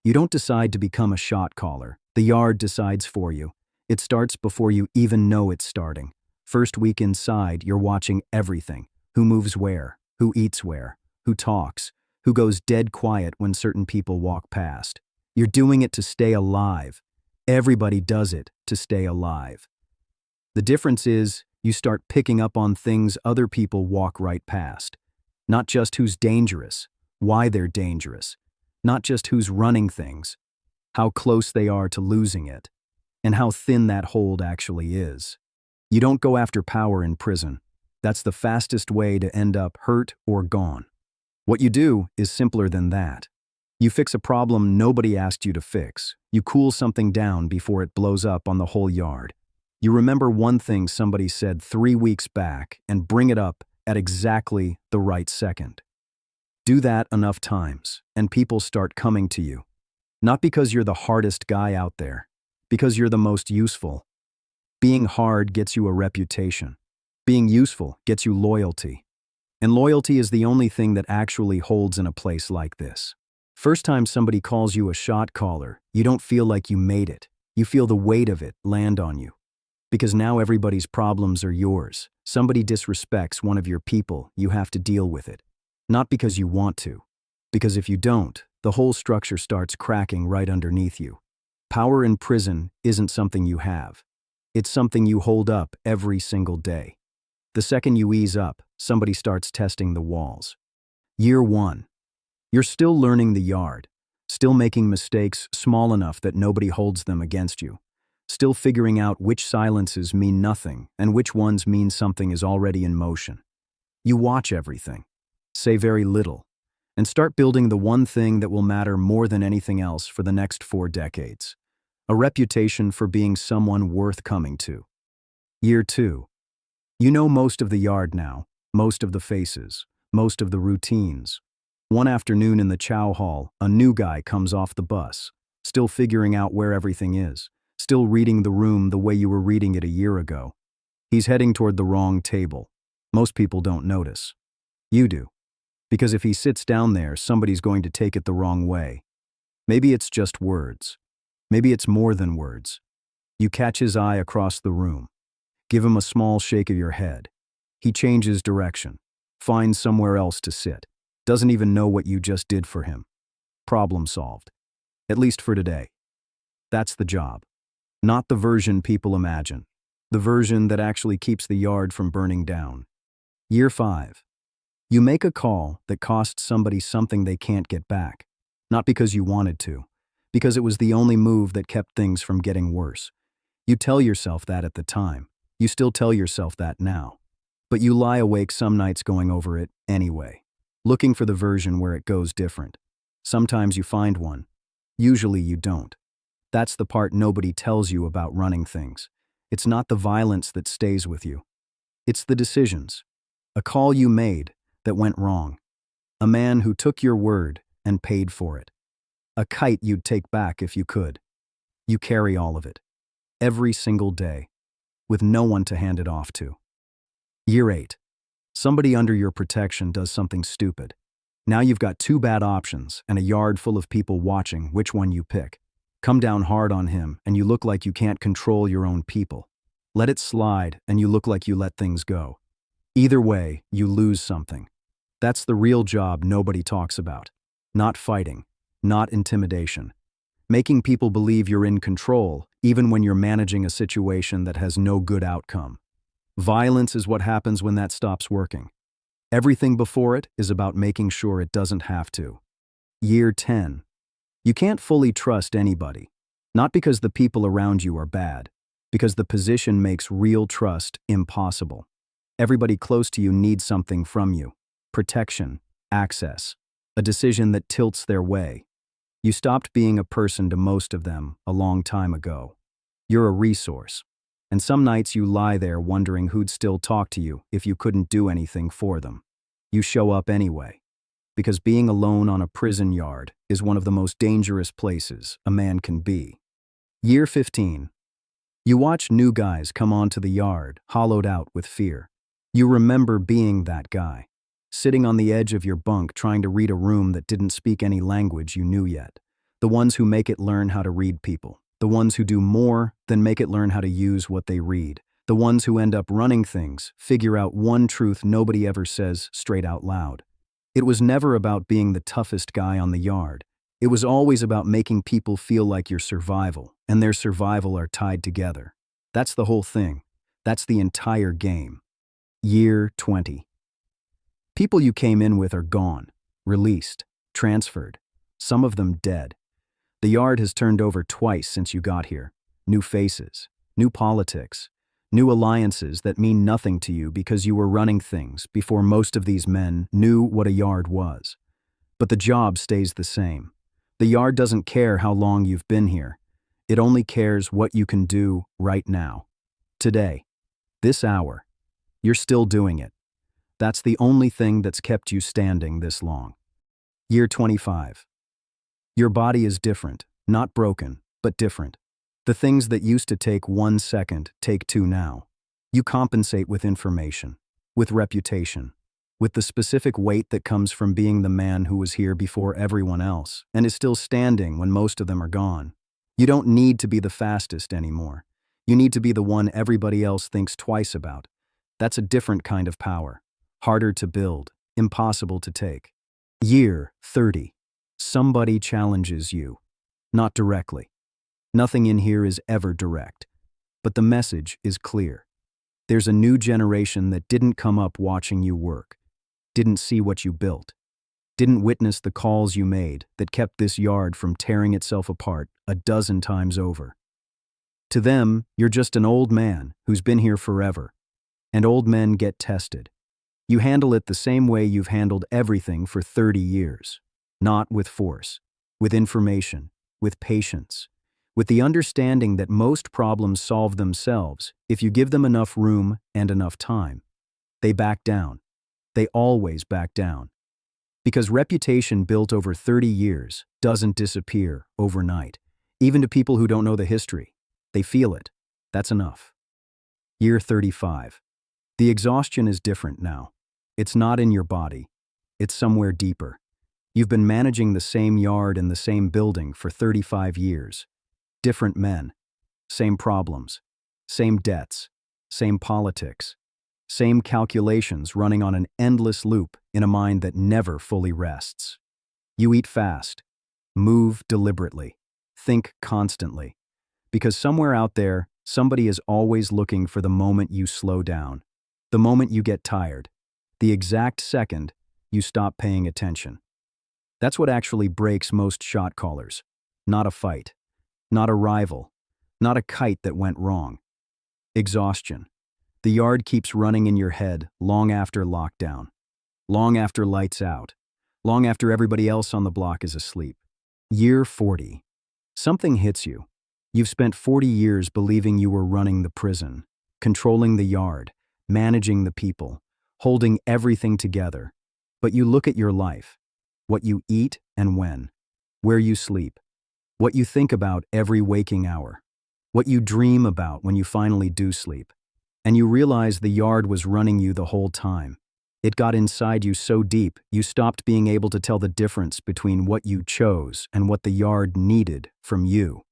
You don't decide to become a shot caller. The yard decides for you. It starts before you even know it's starting. First week inside, you're watching everything. Who moves where, who eats where, who talks, who goes dead quiet when certain people walk past. You're doing it to stay alive. Everybody does it to stay alive. The difference is, you start picking up on things other people walk right past. Not just who's dangerous, why they're dangerous. Not just who's running things, how close they are to losing it, and how thin that hold actually is. You don't go after power in prison. That's the fastest way to end up hurt or gone. What you do is simpler than that. You fix a problem nobody asked you to fix. You cool something down before it blows up on the whole yard. You remember one thing somebody said 3 weeks back and bring it up at exactly the right second. Do that enough times, and people start coming to you. Not because you're the hardest guy out there, because you're the most useful. Being hard gets you a reputation. Being useful gets you loyalty. And loyalty is the only thing that actually holds in a place like this. First time somebody calls you a shot caller, you don't feel like you made it. You feel the weight of it land on you. Because now everybody's problems are yours. Somebody disrespects one of your people, you have to deal with it. Not because you want to. Because if you don't, the whole structure starts cracking right underneath you. Power in prison isn't something you have. It's something you hold up every single day. The second you ease up, somebody starts testing the walls. Year 1. You're still learning the yard. Still making mistakes small enough that nobody holds them against you. Still figuring out which silences mean nothing and which ones mean something is already in motion. You watch everything, say very little, and start building the one thing that will matter more than anything else for the next 4 decades. A reputation for being someone worth coming to. Year 2. You know most of the yard now, most of the faces, most of the routines. One afternoon in the chow hall, a new guy comes off the bus, still figuring out where everything is. Still reading the room the way you were reading it a year ago. He's heading toward the wrong table. Most people don't notice. You do. Because if he sits down there, somebody's going to take it the wrong way. Maybe it's just words. Maybe it's more than words. You catch his eye across the room. Give him a small shake of your head. He changes direction. Finds somewhere else to sit. Doesn't even know what you just did for him. Problem solved. At least for today. That's the job. Not the version people imagine. The version that actually keeps the yard from burning down. Year 5. You make a call that costs somebody something they can't get back. Not because you wanted to. Because it was the only move that kept things from getting worse. You tell yourself that at the time. You still tell yourself that now. But you lie awake some nights going over it anyway. Looking for the version where it goes different. Sometimes you find one. Usually you don't. That's the part nobody tells you about running things. It's not the violence that stays with you. It's the decisions. A call you made that went wrong. A man who took your word and paid for it. A kite you'd take back if you could. You carry all of it. Every single day. With no one to hand it off to. Year 8. Somebody under your protection does something stupid. Now you've got 2 bad options and a yard full of people watching which one you pick. Come down hard on him and you look like you can't control your own people. Let it slide and you look like you let things go. Either way, you lose something. That's the real job nobody talks about. Not fighting, not intimidation. Making people believe you're in control even when you're managing a situation that has no good outcome. Violence is what happens when that stops working. Everything before it is about making sure it doesn't have to. Year 10. You can't fully trust anybody. Not because the people around you are bad, because the position makes real trust impossible. Everybody close to you needs something from you. Protection, access, a decision that tilts their way. You stopped being a person to most of them a long time ago. You're a resource. And some nights you lie there wondering who'd still talk to you if you couldn't do anything for them. You show up anyway. Because being alone on a prison yard is one of the most dangerous places a man can be. Year 15. You watch new guys come onto the yard, hollowed out with fear. You remember being that guy, sitting on the edge of your bunk trying to read a room that didn't speak any language you knew yet, The ones who make it learn how to read people. The ones who do more than make it learn how to use what they read. The ones who end up running things, figure out one truth nobody ever says straight out loud. It was never about being the toughest guy on the yard. It was always about making people feel like your survival and their survival are tied together. That's the whole thing. That's the entire game. Year 20. People you came in with are gone, released, transferred, some of them dead. The yard has turned over twice since you got here. New faces, new politics, new alliances that mean nothing to you because you were running things before most of these men knew what a yard was. But the job stays the same. The yard doesn't care how long you've been here. It only cares what you can do right now. Today. This hour. You're still doing it. That's the only thing that's kept you standing this long. Year 25. Your body is different, not broken, but different. The things that used to take 1 second take 2 now. You compensate with information, with reputation, with the specific weight that comes from being the man who was here before everyone else and is still standing when most of them are gone. You don't need to be the fastest anymore. You need to be the one everybody else thinks twice about. That's a different kind of power. Harder to build, impossible to take. Year 30. Somebody challenges you. Not directly. Nothing in here is ever direct. But the message is clear. There's a new generation that didn't come up watching you work, didn't see what you built, didn't witness the calls you made that kept this yard from tearing itself apart a dozen times over. To them, you're just an old man who's been here forever. And old men get tested. You handle it the same way you've handled everything for 30 years. Not with force, with information, with patience, with the understanding that most problems solve themselves if you give them enough room and enough time. They back down. They always back down. Because reputation built over 30 years doesn't disappear overnight. Even to people who don't know the history. They feel it. That's enough. Year 35. The exhaustion is different now. It's not in your body. It's somewhere deeper. You've been managing the same yard in the same building for 35 years. Different men. Same problems. Same debts. Same politics. Same calculations running on an endless loop in a mind that never fully rests. You eat fast. Move deliberately. Think constantly. Because somewhere out there, somebody is always looking for the moment you slow down. The moment you get tired. The exact second you stop paying attention. That's what actually breaks most shot callers. Not a fight. Not a rival. Not a kite that went wrong. Exhaustion. The yard keeps running in your head long after lockdown. Long after lights out. Long after everybody else on the block is asleep. Year 40. Something hits you. You've spent 40 years believing you were running the prison, controlling the yard, managing the people, holding everything together. But you look at your life. What you eat and when. Where you sleep. What you think about every waking hour. What you dream about when you finally do sleep. And you realize the yard was running you the whole time. It got inside you so deep, you stopped being able to tell the difference between what you chose and what the yard needed from you.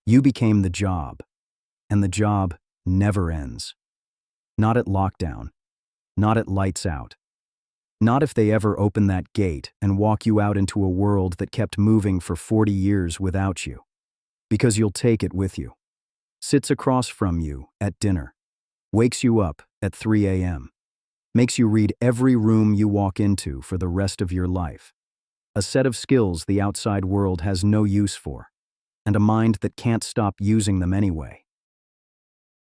You became the job. And the job never ends. Not at lockdown. Not at lights out. Not if they ever open that gate and walk you out into a world that kept moving for 40 years without you. Because you'll take it with you. Sits across from you at dinner. Wakes you up at 3 a.m. Makes you read every room you walk into for the rest of your life. A set of skills the outside world has no use for. And a mind that can't stop using them anyway.